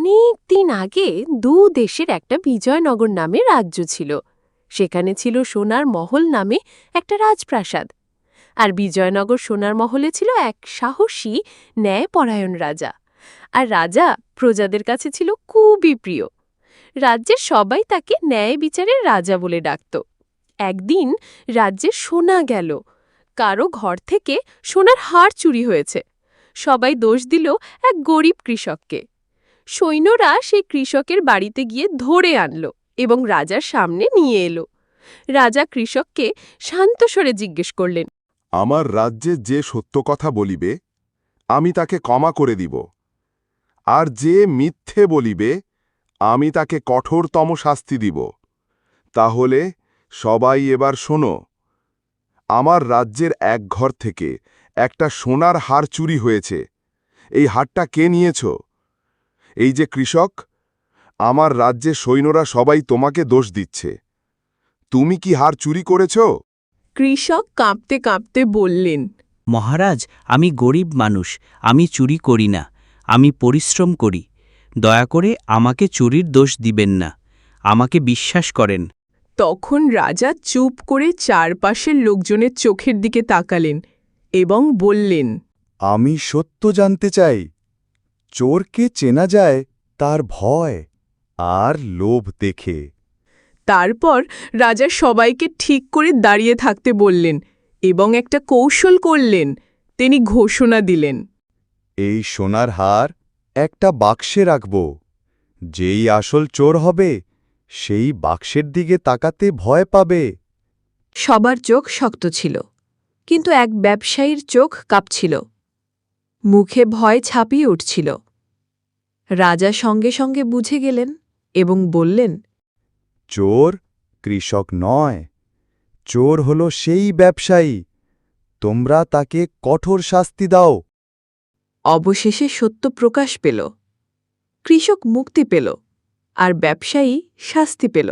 অনেক দিন আগে দেশের একটা বিজয়নগর নামে রাজ্য ছিল। সেখানে ছিল সোনার মহল নামে একটা রাজপ্রাসাদ। আর বিজয়নগর সোনার মহলে ছিল এক সাহসী ন্যায়পরায়ণ রাজা। আর রাজা প্রজাদের কাছে ছিল খুবই প্রিয়। রাজ্যের সবাই তাকে ন্যায় বিচারের রাজা বলে ডাকত। একদিন রাজ্যে শোনা গেল কারো ঘর থেকে সোনার হার চুরি হয়েছে। সবাই দোষ দিল এক গরিব কৃষককে। সৈন্যরা সেই কৃষকের বাড়িতে গিয়ে ধরে আনল এবং রাজার সামনে নিয়ে এলো। রাজা কৃষককে শান্ত স্বরে জিজ্ঞেস করলেন, আমার রাজ্যে যে সত্য কথা বলিবে আমি তাকে ক্ষমা করে দিব, আর যে মিথ্যে বলিবে আমি তাকে কঠোরতম শাস্তি দিব। তাহলে সবাই এবার শোনো, আমার রাজ্যের এক ঘর থেকে একটা সোনার হার চুরি হয়েছে। এই হারটা কে নিয়েছ? এই যে কৃষক। আমার রাজ্যে সৈন্যরা সবাই তোমাকে দোষ দিচ্ছে। তুমি কি হার চুরি করেছ? কৃষক কাঁপতে কাঁপতে বললেন, মহারাজ, আমি গরিব মানুষ, আমি চুরি করি না, আমি পরিশ্রম করি। দয়া করে আমাকে চুরির দোষ দিবেন না, আমাকে বিশ্বাস করেন। তখন রাজা চুপ করে চারপাশের লোকজনের চোখের দিকে তাকালেন এবং বললেন, আমি সত্য জানতে চাই। চোরকে চেনা যায় তার ভয় আর লোভ দেখে। তারপর রাজা সবাইকে ঠিক করে দাঁড়িয়ে থাকতে বললেন এবং একটা কৌশল করলেন। তিনি ঘোষণা দিলেন, এই সোনার হার একটা বাক্সে রাখব। যেই আসল চোর হবে সেই বাক্সের দিকে তাকাতে ভয় পাবে। সবার চোখ শক্ত ছিল, কিন্তু এক ব্যবসায়ীর চোখ কাঁপছিল। মুখে ভয় ছাপিয়ে উঠছিল। রাজা সঙ্গে সঙ্গে বুঝে গেলেন এবং বললেন, চোর কৃষক নয়, চোর হলো সেই ব্যবসায়ী। তোমরা তাকে কঠোর শাস্তি দাও। অবশেষে সত্য প্রকাশ পেল। কৃষক মুক্তি পেল, আর ব্যবসায়ী শাস্তি পেল।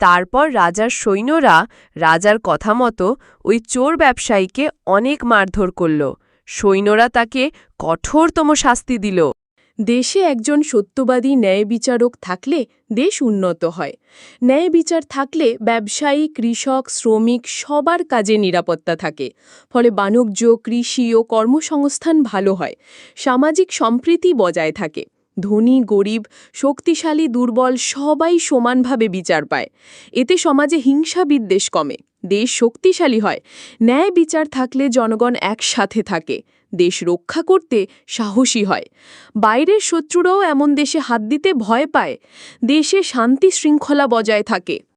তারপর রাজার সৈন্যরা রাজার কথা মতো ওই চোর ব্যবসায়ীকে অনেক মারধর করল। সৈন্যরা তাকে কঠোরতম শাস্তি দিল। দেশে একজন সত্যবাদী ন্যায় বিচারক থাকলে দেশ উন্নত হয়। ন্যায় বিচার থাকলে ব্যবসায়ী, কৃষক, শ্রমিক সবার কাজে নিরাপত্তা থাকে। ফলে বাণিজ্য, কৃষি ও কর্মসংস্থান ভালো হয়। সামাজিক সম্প্রীতি বজায় থাকে। ধনী, গরিব, শক্তিশালী, দুর্বল সবাই সমানভাবে বিচার পায়। এতে সমাজে হিংসা বিদ্বেষ কমে, দেশ শক্তিশালী হয়। ন্যায় বিচার থাকলে জনগণ একসাথে থাকে, দেশ রক্ষা করতে সাহসী হয়। বাইরের শত্রুরাও এমন দেশে হাত দিতে ভয় পায়। দেশে শান্তি শৃঙ্খলা বজায় থাকে।